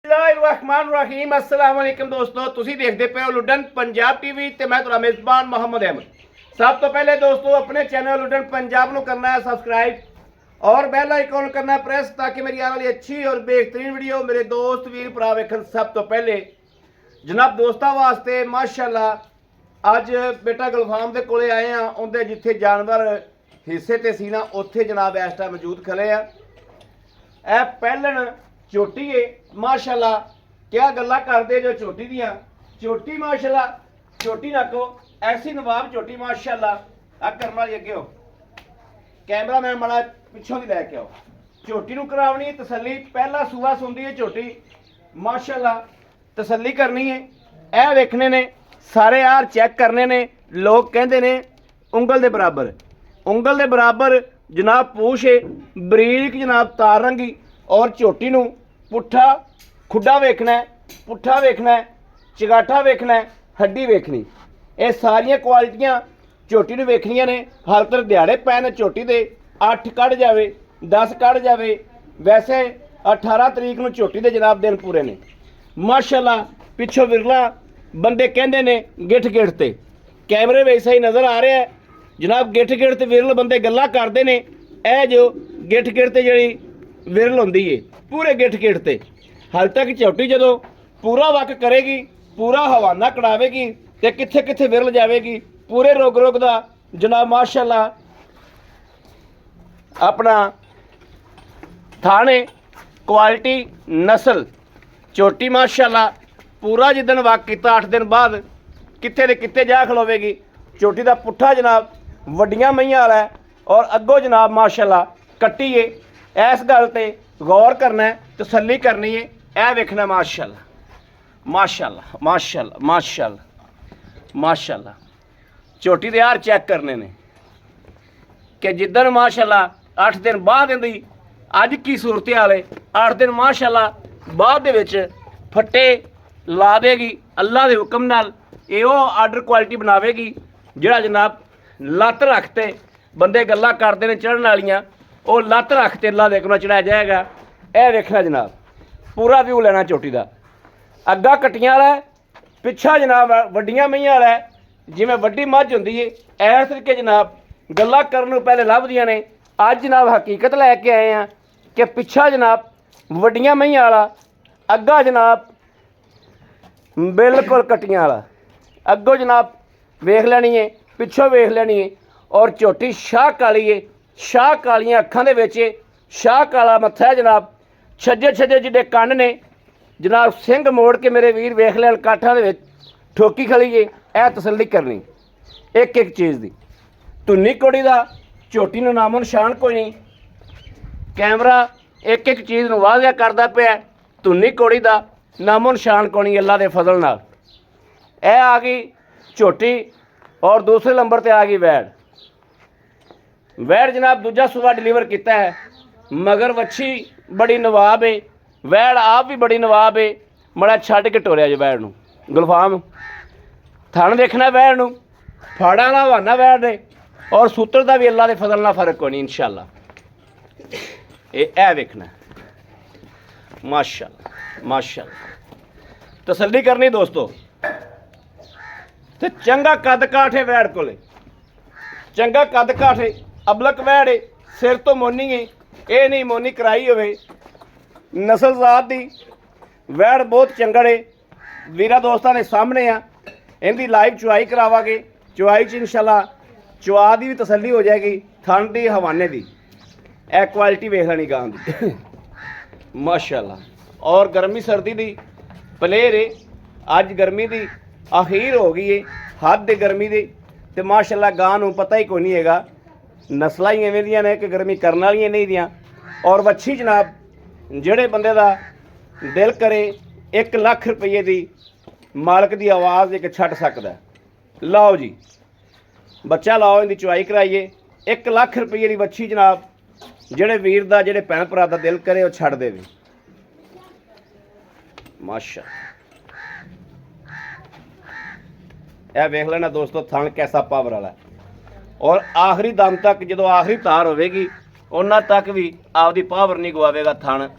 रहमान रहीम अस्सलाम वालेकुम दोस्तों, तुसी देखते पे हो लुडन पंजाब टीवी ते मैं तुहाडा मेज़बान मोहम्मद अहमद। सब तो पहले दोस्तों अपने चैनल लुडन पंजाब को करना है सब्सक्राइब और बेल आइकॉन करना है प्रेस ताकि मेरी आने वाली अच्छी और बेहतरीन वीडियो मेरे दोस्त वीर भरा वेखन। सब तो पहले जनाब दोस्तों वास्ते माशाअल्लाह अज बेटा गुलफाम के कोले आए हैं, उनके जिथे जानवर हिस्से ते सी ना उत्थे जनाब इस टाइम मौजूद खड़े आ। ए पहलन चोटी है माशाअल्लाह, क्या गल्लां करदे जो चोटी दियां। चोटी माशाअल्लाह चोटी नाको ऐसी नवाब चोटी माशाअल्लाह। आ करम वाली अगे हो, कैमरा मैन बड़ा पिछों दी लैके आओ। चोटी नूं करावनी तसल्ली, पहला सूआ सुंदी है चोटी माशाअल्लाह, तसल्ली करनी है। ए वेखने ने सारे यार चैक करने ने। लोग कहते ने उंगल दे बराबर, उंगल दे बराबर जनाब पूछ है, बरीक जनाब तार रंगी और चोटी नूं पुट्ठा खुड्डा वेखना है, पुट्ठा वेखना है, चगाठा वेखना है, हड्डी वेखनी। ये सारियां क्वालिटियां चोटी नूं वेखनियां ने। हाल तक दिहाड़े पैन चोटी दे 8 कढ़ जावे 10 कढ़ जावे। वैसे 18 तरीक नूं चोटी दे जनाब दिन पूरे ने माशाअल्लाह। पिछों विरला बंदे कहंदे ने गिठ गिठ ते, कैमरे में सही नज़र आ रहा है जनाब। गिठ गिठ ते विरल बंदे गल्लां करदे ने। ए जो गिठ गिठ ते जिहड़ी विरल होंदी है पूरे गिठ गिठ ते, हाल तक चोटी जदों पूरा वक करेगी, पूरा हवाना कढ़ावेगी ते कित्थे कित्थे विरल जाएगी। पूरे रोग रोग दा जनाब माशाअल्लाह अपना थाने क्वालिटी नस्ल चोटी माशाअल्लाह। पूरा जिदन वक किता 8 दिन बाद कित्थे दे कित्थे जा खलोवेगी। चोटी दा पुट्ठा जनाब वड्डियां मईयां वाला है और अगों जनाब माशाअल्लाह कट्टी है। इस गल ते गौर करना है, तसल्ली करनी है। यह वेखना माशाअल्लाह माशाअल्लाह माशाअल्लाह माशाअल्लाह माशाअल्लाह। चोटी दे यार चेक करने ने कि जिदन माशाअल्लाह 8 दिन बाद इंदी अज की सूरत हाल है। 8 दिन माशाअल्लाह बाद दे विच फट्टे ला देगी अल्लाह के हुक्म नाल। यो आर्डर क्वालिटी बनावेगी जिहड़ा जनाब लत्त रखते बंदे गल्लां करदे ने चढ़न वालियां, वो लत्त रखते अल्लाह दे हुक्म चढ़ाया जाएगा। यह वेखना जनाब पूरा व्यू लेना चोटी का। अग्गा कट्टियां वाला, पिछा जनाब वड्डियां मईयां वाला है। जिवें वड्डी मझ हुंदी है इस तरीके जनाब गल्लां करन नूं पहले लभदियां ने। अज जनाब हकीकत लैके आए हैं कि पिछा जनाब वड्डियां मईयां वाला, अग्गा जनाब बिल्कुल कट्टियां वाला। अगों जनाब वेख लैनी है, पिछों वेख लैनी है। और झोटी शाह काली है, शाह कालियां अखां दे विच, शाह काला मत्था है जनाब। छज्जे छज्जे जिहड़े कन्न ने जनाब, सिंह मोड़ के मेरे वीर वेख लैन काठां दे विच ठोकी खली है। यह तसल्ली करनी एक एक चीज़ दी। धुन्नी कुड़ी दा झोटी नूं नामो निशान कोई नहीं। कैमरा एक एक चीज़ नूं वाज़िया करदा पिया। धुन्नी कुड़ी दा नामो निशान कोई नहीं अल्लाह दे फजल नाल। यह आ गई झोटी और दूसरे नंबर पर आ गई वैड़। वैड़ जनाब दूजा सूबा डिलीवर किया है, मगर वच्छी बड़ी नवाब है, वैड़ आप भी बड़ी नवाब है। बड़ा छड्ड के टोरिया जो वैड़ नूं गुलफाम थण देखना वैड़ नूं, फाड़ा वाला हवाना वैड़ ने और सूत्र का भी अल्लाह के फजल नाल फर्क कोई नहीं इंशाअल्लाह। ये वेखना माशाअल्लाह माशाअल्लाह। तसल्ली करनी दोस्तों। तो चंगा कद काठ है वैड़ कोले, चंगा कद काठ है, अबलक वैड़ है, सिर तो मोनी है। ये नहीं मोनी कराई होवे, नस्ल जात दी वैड़ बहुत चंगड़ है। वीरा दोस्तों ने सामने आ, इनकी लाइव चुआई करावांगे। चुआई च इंशाअल्लाह चुआ की भी तसल्ली हो जाएगी, थन की हवाने की। ए क्वालिटी वेख लैनी गां दी माशाअल्लाह। और गर्मी सर्दी की प्लेयर है। अज गर्मी की आखिर हो गई है, हद गर्मी की। तो माशाअल्लाह गां नूं पता ही कोई नहीं हैगा, नस्लां ही इवें दियां ने कि गर्मी करन वालियां नहीं दियां। और वच्छी जनाब जिहड़े बंदे दा दिल करे 1 लाख रुपये की मालक की आवाज़ एक छड्ड सकदा है। लाओ जी बच्चा लाओ, इनकी चुआई कराइए। 1 लाख रुपये की वच्छी जनाब जिहड़े वीर दा जिहड़े भैन भरा दा दिल करे वो छड्ड देवे माशाअल्लाह। यह वेख लेना दोस्तों थन कैसा पावर वाला है। और आखिरी दम तक जो आखिरी तार होगी उन्ना तक भी आपकी पावर नहीं गवावेगा। थन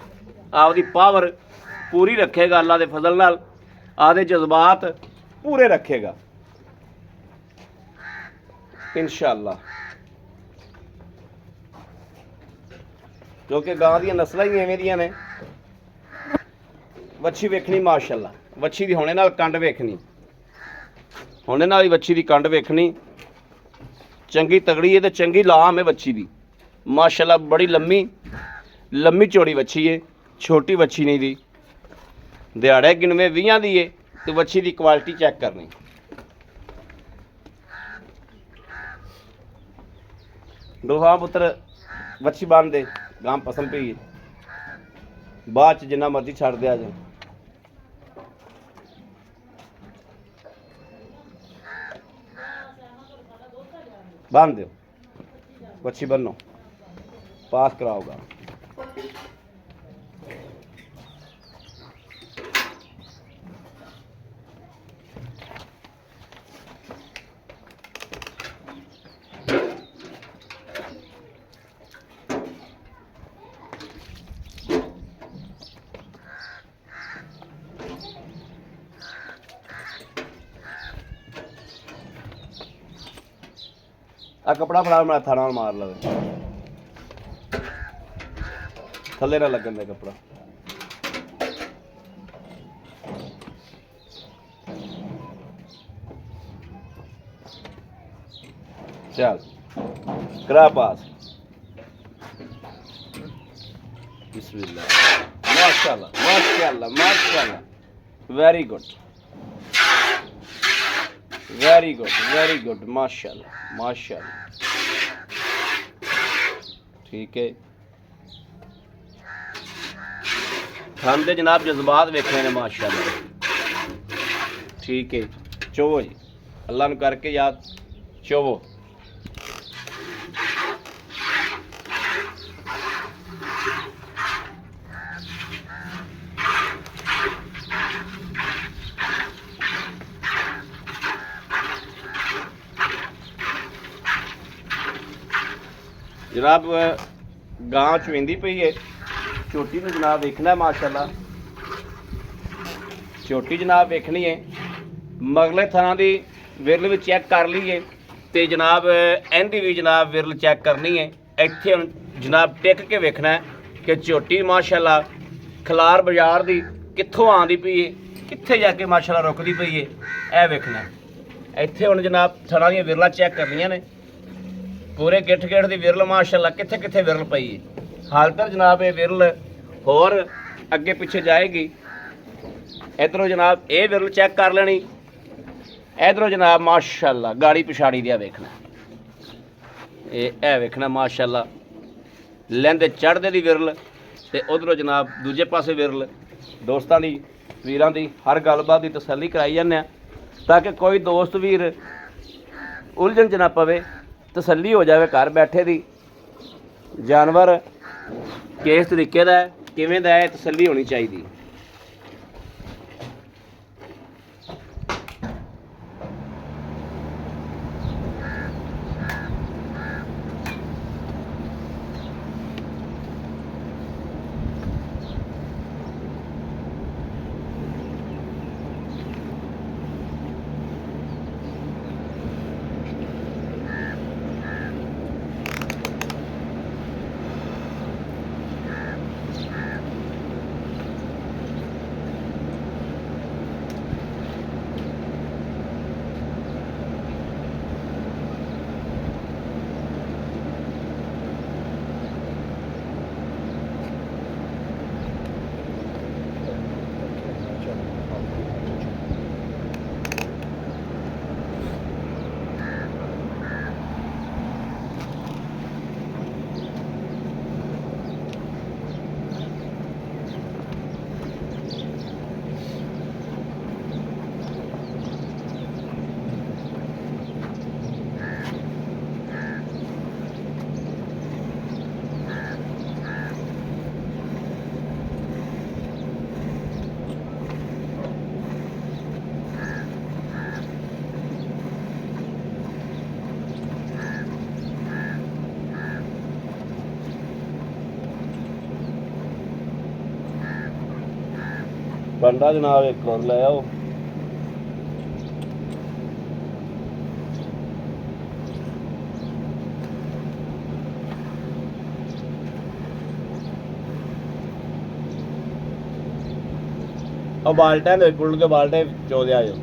आपकी पावर पूरी रखेगा अल्लाह दे फजल नाल, आदे जज्बात पूरे रखेगा इंशाअल्लाह, क्योंकि गां दी नस्लां ही इवें दियां ने। ਵੱਛੀ ਵੇਖਣੀ माशाअल्लाह, ਵੱਛੀ ਦੀ ਹੋਣੇ ਨਾਲ ਕੰਡ ਵੇਖਣੀ, ਹੋਣੇ ਨਾਲ ਹੀ ਵੱਛੀ ਦੀ ਕੰਡ ਵੇਖਣੀ, ਚੰਗੀ ਤਗੜੀ ਹੈ ਤੇ ਚੰਗੀ ਲਾਮ ਹੈ ਵੱਛੀ ਦੀ माशाअल्लाह। बड़ी लम्मी चौड़ी ਵੱਛੀ है, छोटी ਵੱਛੀ नहीं दी। दिहाड़े गिनवे 20 दी है तो ਵੱਛੀ की क्वालिटी चेक करनी। दोहा पुत्र ਵੱਛੀ बन दे, गां पसंद पी बाद जिन्ना मर्जी छड़ दिया जाए। बांध दो ਵੱਛੀ बनो, पास कराओगा। आ कपड़ा फड़ा मैं थाना मार लवे, थले ना लगन दे कपड़ा। चल करा पास, बिस्मिल्लाह, माशाअल्लाह माशाअल्लाह माशाअल्लाह, very good very good very good, माशाअल्लाह माशाअल्लाह। ठीक है, हम तो जनाब जज्बात वेखने ने माशाअल्लाह। ठीक है, चोवो जी, अल्लाह नू करके याद चोवो। जनाब गां चवेंदी पई है, छोटी नूं जनाब देखना है माशाअल्लाह, छोटी जनाब वेखनी है। मगले थाना की विरल भी चैक कर लीए तो जनाब इहदी भी जनाब विरल चैक करनी है। इत्थे हुण जनाब टिक के वेखना है कि झोटी माशाअल्लाह खलार बाजार की कित्थों आंदी पई है, कित्थे जाके माशाअल्लाह रुकदी पई है, यह वेखना है। इत्थे हुण जनाब थाना दी विरलां चैक करनियां ने, पूरे गिठ गिठ की विरल माशाअल्लाह कित्थे कित्थे विरल पई है। हाल तक जनाब ये विरल होर अगे पिछे जाएगी। इधरों जनाब ये विरल चेक कर लेनी, इधरों जनाब माशाअल्लाह गाड़ी पिछाड़ी दिया वेखना, ये वेखना माशाअल्लाह लैंदे चढ़दे दी विरल ते उधरों जनाब दूजे पासे विरल। दोस्तां दी वीरां दी हर गलबात की तसल्ली कराई जाने ताकि कोई दोस्त वीर उलझन च ना पवे, तसल्ली हो जाए घर बैठे दी। जानवर किस तरीके का है, किवें दा है, तसल्ली होनी चाहिए। ਬੰਦਾ ਜਨਾਬ ਇੱਕ ਹੋਰ ਲੈ ਆਓ। ਉਹ ਬਾਲਟਾ ਦੇ ਪੁੱਲ ਕੇ ਬਾਲਟੇ ਚੋਦੇ ਆ ਜਾਓ।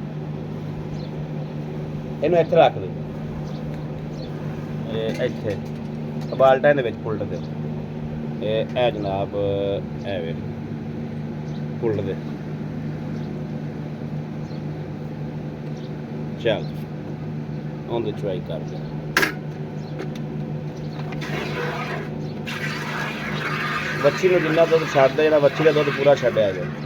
ਇਹਨੂੰ ਇੱਥੇ ਰੱਖ ਦੇ, ਇਹ ਇੱਥੇ ਬਾਲਟਾ ਦੇ ਵਿੱਚ ਪੁੱਲ ਦੇ ਇਹ ਜਨਾਬ ਇਹ ਵੇ ਪੁੱਲ ਦੇ। ਚੱਲ ਉਹਦੇ ਟਰਾਈ ਕਰਦੇ ਵੱਛੀ ਨੂੰ ਜਿੰਨਾ ਦੁੱਧ ਛੱਡਦਾ ਜਿਹੜਾ ਵੱਛੀ ਦਾ ਦੁੱਧ ਪੂਰਾ ਛੱਡਿਆ ਜਾਏ।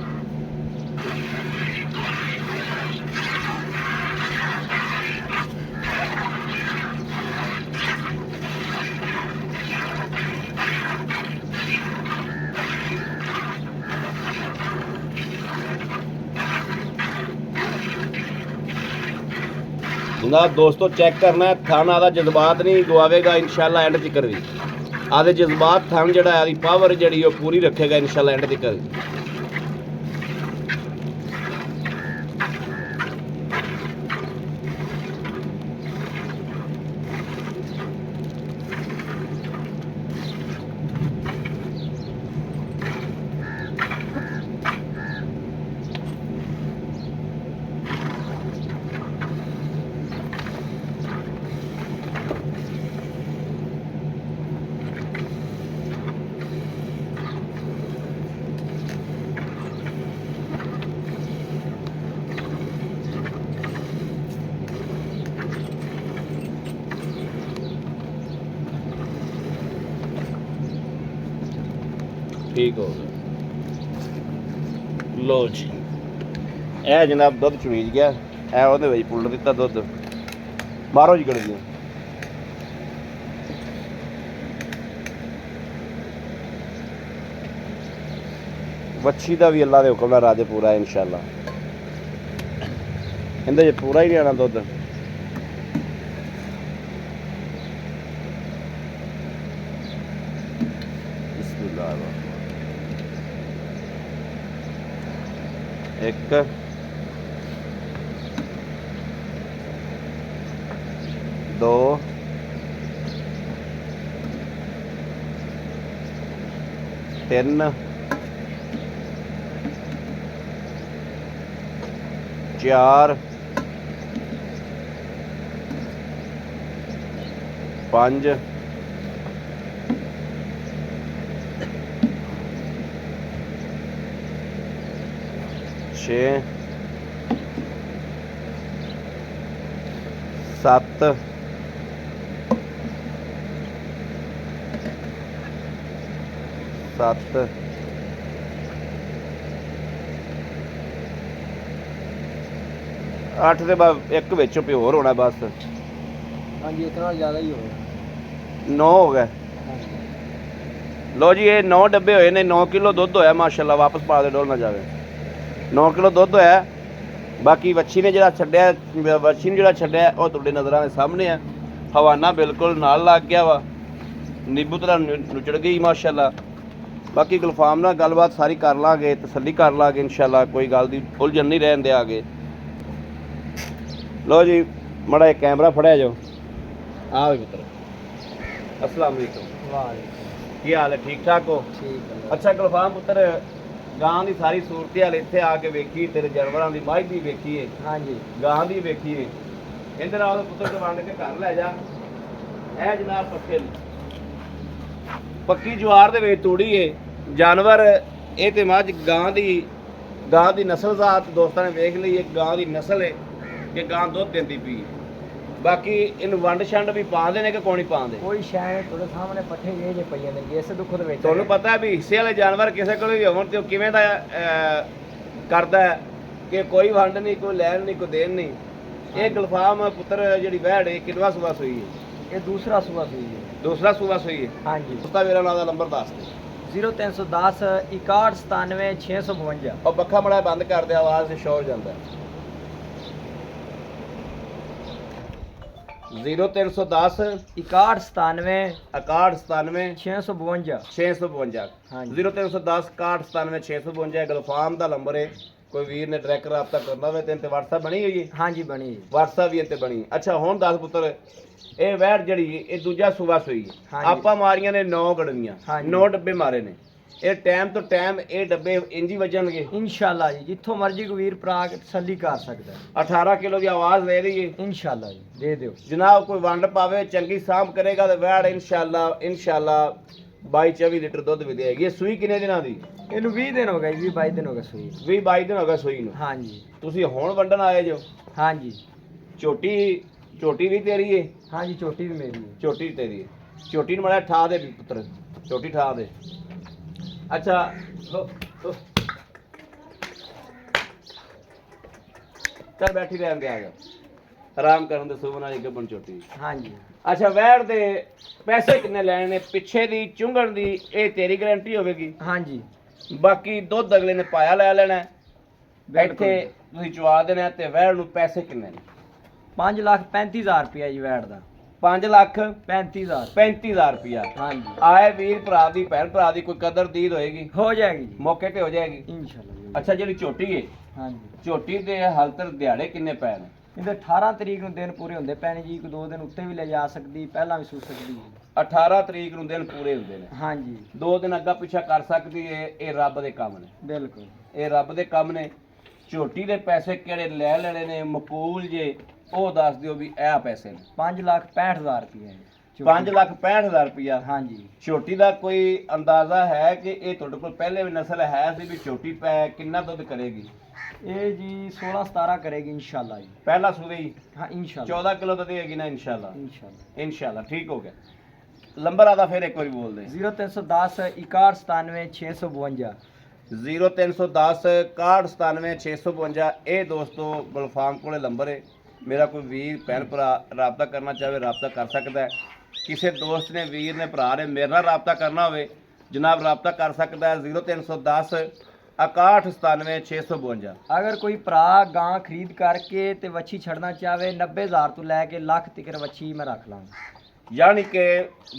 जनाब दोस्तों चेक करना है थान आदा जज्बात नहीं गवावेगा इंशाल्लाह एंड तक भी आदे जज्बात थान जड़ा आदी पावर जड़ी वो पूरी रखेगा इंशाल्लाह एंड तक। ठीक हो गया लो जी ए जनाब दुध चुनीज गया ए ਉਹਦੇ ਵਿੱਚ ਪੁੱਲ ਦਿੱਤਾ ਦੁੱਧ ਮਾਰੋ ਜੀ ਗੜਦੀਆਂ। ਵੱਛੀ ਦਾ ਵੀ ਅੱਲਾ ਦੇ ਹੁਕਮ ਨਾਲ ਰਾਜੇ ਪੂਰਾ ਇਨਸ਼ਾਅੱਲਾ ਇਹਦੇ ਚ ਪੂਰਾ ਹੀ ਨਹੀਂ ਆਣਾ ਦੁੱਧ। ਬਿਸਮਿल्लाह एक दो तीन चार पांच छे सत्त सत्त अठ दे बाद एक विच प्योर होना बस। हाँ जी इतना ज़्यादा ही होगा। 9 हो गए। लो जी ये 9 डब्बे होए ने 9 किलो दुध होया माशाल्लाह वापस पा दे डोल ना जावे 9 किलो दुध होया। बाकी ਵੱਛੀ ने ਜਿਹੜਾ ਛੱਡਿਆ ਵੱਛੀ ਨੂੰ ਜਿਹੜਾ ਛੱਡਿਆ ਉਹ ਤੁਹਾਡੇ ਨਜ਼ਰਾਂ ਦੇ ਸਾਹਮਣੇ ਆ। ਹਵਾਨਾ ਬਿਲਕੁਲ ਨਾਲ ਲੱਗ ਗਿਆ ਵਾ ਨੀਂਬੂ ਤਰ੍ਹਾਂ ਨੁਚੜ ਗਈ ਮਾਸ਼ਾਅੱਲਾ। ਬਾਕੀ ਗੁਲਫਾਮ ਨਾਲ ਗੱਲਬਾਤ ਸਾਰੀ ਕਰ ਲਾਂਗੇ ਤਸੱਲੀ ਕਰ ਲਾਂਗੇ ਇਨਸ਼ਾਅੱਲਾ ਕੋਈ ਗੱਲ ਦੀ ਉਲਝਣ ਨਹੀਂ ਰਹਿਣ ਦਿਆਂਗੇ। लो जी मड़ा एक कैमरा फड़िया जो आओ पुत्र अस्सलाम वालेकुम। वालेकुम की हाल है ठीक ठाक हो? ठीक है। अच्छा गुलफाम पुत्र गां की सारी सूरत हाल इत्थे आके वेखी तेरे जानवरों की मझ की वेखी है हाँ जी गां की वेखी है इधर आओ पुत्र को वंड के घर लै जा। ए जनाब पक्के पक्की जवार दे विच तूड़ी है जानवर ये ते मझ गां दी नस्ल जात दोस्तों ने वेख ली एक गां दी नस्ल है कि गां दुध देंदी पी। बाकी इन वंड छंड भी पाते ने कि कोई नहीं पाते कोई शायद थोड़े सामने पट्ठे ये जे पईयां ने इस दुख दे विच ਤੁਹਾਨੂੰ पता है भी हिस्से वाले जानवर किसी को भी होवन ते किवें दा करदा है कि कोई वंड नहीं कोई लैन नहीं कोई देन नहीं। ये गुलफाम पुत्र जिहड़ी वैड़ है किनवा सूआ सूई है? ये दूसरा सूआ सुई है। दूसरा सूआ सूई है। हाँ जी उसका मेरा नाम दा नंबर दस दे 0310 61 97 652 और पक्खा मड़ा बंद कर दे आवाज से शोर जाता है 0310 61 97 61 97 652 652 हाँ जी 0310 61 97 652 गुलफाम का नंबर है ਕੋਈ ਵੀਰ ਨੇ ਡਾਇਰੈਕਟ ਰਾਬਤਾ ਕਰਨਾ ਹੋਵੇ ਤੇ WhatsApp ਬਣੀ ਹੋਈ ਹੈ? ਹਾਂਜੀ ਬਣੀ ਜੀ। WhatsApp ਵੀ ਤੇ ਬਣੀ। ਅੱਛਾ ਹੁਣ ਦੱਸ ਪੁੱਤਰ, ਇਹ ਵੈੜ ਜਿਹੜੀ ਇਹ ਦੂਜਾ ਸੂਬਾ ਸੂਈ ਹੈ। ਹਾਂਜੀ। ਆਪਾਂ ਮਾਰੀਆਂ ਨੇ 9 ਗੜਵੀਆਂ, ਹਾਂਜੀ। 9 ਡੱਬੇ ਮਾਰੇ ਨੇ। ਇਹ ਟਾਈਮ ਤੋਂ ਟਾਈਮ ਇਹ ਡੱਬੇ ਇੰਜ ਹੀ ਵੱਜਣਗੇ? ਇਨਸ਼ਾਅੱਲਾ ਜੀ, ਜਿੱਥੋਂ ਮਰਜ਼ੀ ਕੋਈ ਵੀਰ ਭਰਾ ਕੇ ਤਸੱਲੀ ਕਰ ਸਕਦਾ ਹੈ। 18 ਕਿਲੋ ਦੀ ਆਵਾਜ਼ ਦੇ ਰਹੀ ਹੈ ਇਨਸ਼ਾਅੱਲਾ ਜੀ, ਦੇ ਦਿਓ ਜਨਾਬ। ਕੋਈ ਵੰਡ ਪਾਵੇ, ਚੰਗੀ ਸਾਂਭ ਕਰੇਗਾ ਤੇ ਵੈੜ ਇਨਸ਼ਾਅੱਲਾ 22-24 ਲੀਟਰ ਦੁੱਧ ਵੀ ਦੇਗੀ। ਇਹ ਸੂਈ ਕਿੰਨੇ ਦਿਨਾਂ ਦੀ? ਇਹਨੂੰ 20 ਦਿਨ ਹੋ ਗਏ ਜੀ, 22 ਦਿਨ ਹੋ ਗਏ ਸੂਈ। 20-22 ਦਿਨ ਹੋ ਗਏ ਸੂਈ ਨੂੰ। ਹਾਂਜੀ ਤੁਸੀਂ ਹੁਣ ਵੰਡਣ ਆਏ ਜੋ? ਹਾਂਜੀ ਝੋਟੀ ਵੀ ਤੇਰੀ ਏ? ਹਾਂਜੀ, ਝੋਟੀ ਵੀ ਮੇਰੀ ਹੈ। ਝੋਟੀ ਵੀ ਤੇਰੀ ਏ। ਝੋਟੀ ਨੂੰ ਮਾੜਾ ਠਾ ਦੇ ਵੀ ਪੁੱਤਰ, ਝੋਟੀ ਠਾ ਦੇ। ਅੱਛਾ ਚੱਲ ਬੈਠੀ ਰਹਿਣ ਦੇ, ਆ ਜਾ ਆਰਾਮ ਕਰਨ ਦੇ ਸੁਭਨ ਵਾਲੀ ਗੱਬਣ ਝੋਟੀ। ਹਾਂਜੀ ਅੱਛਾ ਵੈੜ ਦੇ ਪੈਸੇ ਕਿੰਨੇ ਲੈਣੇ ਨੇ? ਪਿੱਛੇ ਦੀ ਚੁੰਗਣ ਦੀ ਇਹ ਤੇਰੀ ਗਾਰੰਟੀ ਹੋਵੇਗੀ? ਹਾਂਜੀ ਬਾਕੀ ਦੁੱਧ ਅਗਲੇ ਨੇ ਪਾਇਆ ਲੈ ਲੈਣਾ ਹੈ। ਬਿਲਕੁਲ। ਇੱਥੇ ਤੁਸੀਂ ਚਵਾ ਦੇਣਾ ਹੈ। ਤੇ ਵੈੜ ਨੂੰ ਪੈਸੇ ਕਿੰਨੇ ਨੇ? 5,35,000 ਰੁਪਇਆ ਜੀ ਵੈਟ ਦਾ। 5,35,000 35,000 ਰੁਪਇਆ। ਹਾਂਜੀ ਆਏ ਵੀਰ ਭਰਾ ਦੀ, ਭੈਣ ਭਰਾ ਦੀ ਕੋਈ ਕਦਰ ਦੀਦ ਹੋਏਗੀ, ਹੋ ਜਾਏਗੀ ਜੀ ਮੌਕੇ ਤੇ ਹੋ ਜਾਏਗੀ ਇਨਸ਼ਾਅੱਲਾ ਜੀ। ਅੱਛਾ ਜਿਹੜੀ ਝੋਟੀ ਹੈ, ਹਾਂਜੀ ਝੋਟੀ ਦੇ ਹਾਲ ਤੱਕ ਦਿਹਾੜੇ ਕਿੰਨੇ ਪੈ ਨੇ? ਇਹਦੇ 18 ਤਰੀਕ ਨੂੰ ਦਿਨ ਪੂਰੇ ਹੁੰਦੇ ਪੈਣੇ ਜੀ। ਇੱਕ ਦੋ ਦਿਨ ਉੱਤੇ ਵੀ ਲੈ ਜਾ ਸਕਦੀ, ਪਹਿਲਾਂ ਵੀ ਸੂ ਸਕਦੀ ਹੈ। 18 ਤਰੀਕ ਨੂੰ ਦਿਨ ਪੂਰੇ ਹੁੰਦੇ ਨੇ। ਹਾਂਜੀ 2 ਦਿਨ ਅੱਗਾ ਪਿੱਛਾ ਕਰ ਸਕਦੀ ਹੈ। ਇਹ ਰੱਬ ਦੇ ਕੰਮ ਨੇ, ਬਿਲਕੁਲ। ਇਹ ਰੱਬ ਦੇ ਕੰਮ ਨੇ। ਝੋਟੀ ਦੇ ਪੈਸੇ ਕਿਹੜੇ ਲੈ ਲੈਣੇ ਨੇ ਮਕੂਲ ਜੇ, ਉਹ ਦੱਸ ਦਿਓ ਵੀ ਇਹ ਪੈਸੇ ਨੇ। 5,65,000 ਰੁਪਇਆ ਹੈ। 5,65,000 ਰੁਪਇਆ। ਹਾਂਜੀ ਝੋਟੀ ਦਾ ਕੋਈ ਅੰਦਾਜ਼ਾ ਹੈ ਕਿ ਇਹ ਤੁਹਾਡੇ ਕੋਲ ਪਹਿਲੇ ਵੀ ਨਸਲ ਹੈ ਸੀ ਵੀ ਝੋਟੀ ਪੈ ਕਿੰਨਾ ਦੁੱਧ ਕਰੇਗੀ? ਇਹ ਜੀ 16-17 ਕਰੇਗੀ ਇਨਸ਼ਾਅੱਲਾ ਜੀ। ਪਹਿਲਾ ਸੂਦੇ ਹੀ ਹਾਂ ਇਨਸ਼ਾਅੱਲਾ 14 ਕਿਲੋ ਤਾਂ ਦੇਗੀ ਨਾ ਇਨਸ਼ਾਅੱਲਾ? ਇਨਸ਼ਾਅੱਲਾ ਇਨਸ਼ਾਅੱਲਾ ਠੀਕ ਹੋ ਗਿਆ। ਨੰਬਰ ਆਦਾ ਫਿਰ ਇੱਕ ਵਾਰੀ ਬੋਲ ਦੇ। 0310 6197 652। 0310 6197 652। ਇਹ ਦੋਸਤੋ ਗੁਲਫਾਮ ਕੋਲੇ ਨੰਬਰ ਹੈ। ਮੇਰਾ ਕੋਈ ਵੀਰ ਭੈਣ ਭਰਾ ਰਾਬਤਾ ਕਰਨਾ ਚਾਹੇ ਰਾਬਤਾ ਕਰ ਸਕਦਾ ਹੈ। ਕਿਸੇ ਦੋਸਤ ਨੇ, ਵੀਰ ਨੇ, ਭਰਾ ਨੇ ਮੇਰੇ ਨਾਲ ਰਾਬਤਾ ਕਰਨਾ ਹੋਵੇ ਜਨਾਬ ਰਾਬਤਾ ਕਰ ਸਕਦਾ ਹੈ। 0310 6197 652। ਅਗਰ ਕੋਈ ਭਰਾ ਗਾਂ ਖਰੀਦ ਕਰਕੇ ਤੇ ਵੱਛੀ ਛੱਡਣਾ ਚਾਹਵੇ 90,000 ਤੋਂ ਲੈ ਕੇ ਲੱਖ ਤੱਕ ਵੱਛੀ ਮੈਂ ਰੱਖ ਲਾਂਗਾ। ਯਾਨੀ ਕਿ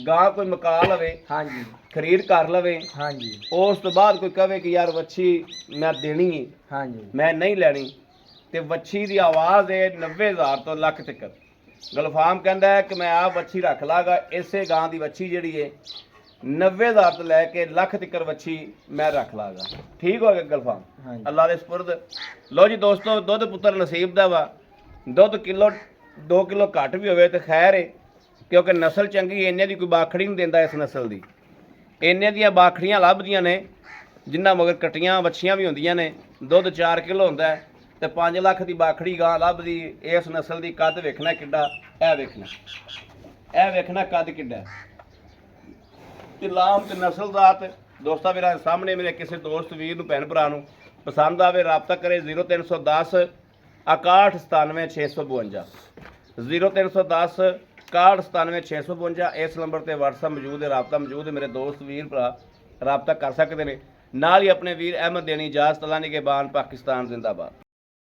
ਗਾਂ ਕੋਈ ਮਕਾ ਲਵੇ, ਹਾਂਜੀ ਖਰੀਦ ਕਰ ਲਵੇ, ਹਾਂਜੀ ਉਸ ਤੋਂ ਬਾਅਦ ਕੋਈ ਕਵੇ ਕਿ ਯਾਰ ਵੱਛੀ ਮੈਂ ਦੇਣੀ ਹੈ, ਹਾਂਜੀ ਮੈਂ ਨਹੀਂ ਲੈਣੀ, ਤੇ ਵੱਛੀ ਦੀ ਆਵਾਜ਼ ਹੈ 90,000 ਤੋਂ ਲੱਖ ਤੱਕ। ਗੁਲਫਾਮ ਕਹਿੰਦਾ ਹੈ ਕਿ ਮੈਂ ਆਪ ਵੱਛੀ ਰੱਖ ਲਾਂਗਾ। ਇਸੇ ਗਾਂ ਦੀ ਵੱਛੀ ਜਿਹੜੀ ਹੈ 90,000 ਤੋਂ ਲੈ ਕੇ ਲੱਖ ਤੱਕ ਵੱਛੀ ਮੈਂ ਰੱਖ ਲਾਂਗਾ। ਠੀਕ ਹੋ ਗਿਆ ਗੁਲਫਾਮ? ਹਾਂਜੀ ਅੱਲਾ ਦੇ ਸਪੁਰਦ। ਲੋ ਜੀ ਦੋਸਤੋ, ਦੁੱਧ ਪੁੱਤਰ ਨਸੀਬ ਦਾ ਵਾ। ਦੁੱਧ ਕਿਲੋ 2 ਕਿਲੋ ਘੱਟ ਵੀ ਹੋਵੇ ਤੇ ਖੈਰ ਹੈ, ਕਿਉਂਕਿ ਨਸਲ ਚੰਗੀ। ਇੰਨੇ ਦੀ ਕੋਈ ਬਾਖੜੀ ਨਹੀਂ ਦਿੰਦਾ ਇਸ ਨਸਲ ਦੀ। ਇੰਨੇ ਦੀਆਂ ਬਾਖੜੀਆਂ ਲੱਭਦੀਆਂ ਨੇ ਜਿਨ੍ਹਾਂ ਮਗਰ ਕਟੀਆਂ ਵੱਛੀਆਂ ਵੀ ਹੁੰਦੀਆਂ ਨੇ। ਦੁੱਧ 4 ਕਿਲੋ ਹੁੰਦਾ ਹੈ ਤੇ 5 ਲੱਖ ਦੀ ਬਾਖੜੀ ਗਾਂ ਲੱਭਦੀ। ਇਸ ਨਸਲ ਦੀ ਕੱਦ ਵੇਖਣਾ ਕਿੱਡਾ, ਇਹ ਵੇਖਣਾ ਕੱਦ ਕਿੱਡਾ। ਤੇ ਲਾਮ ਤੇ ਨਸਲਜ਼ਾਤ ਦੋਸਤਾਂ ਵੀਰਾਂ ਦੇ ਸਾਹਮਣੇ। ਮੇਰੇ ਕਿਸੇ ਦੋਸਤ ਵੀਰ ਨੂੰ, ਭੈਣ ਭਰਾ ਨੂੰ ਪਸੰਦ ਆਵੇ ਰਾਬਤਾ ਕਰੇ। 0310 6197 652। 0310 6197 652। ਇਸ ਨੰਬਰ ਤੇ WhatsApp ਮੌਜੂਦ ਹੈ, ਰਾਬਤਾ ਮੌਜੂਦ ਹੈ। ਮੇਰੇ ਦੋਸਤ ਵੀਰ ਭਰਾ ਰਾਬਤਾ ਕਰ ਸਕਦੇ ਨੇ। ਨਾਲ ਹੀ ਆਪਣੇ ਵੀਰ ਅਹਿਮਦ ਦੇਣੀ ਇਜਾਜ਼ਤ। ਅਲਾਹ ਨਿਗਹਿਬਾਨ, ਪਾਕਿਸਤਾਨ ਜ਼ਿੰਦਾਬਾਦ।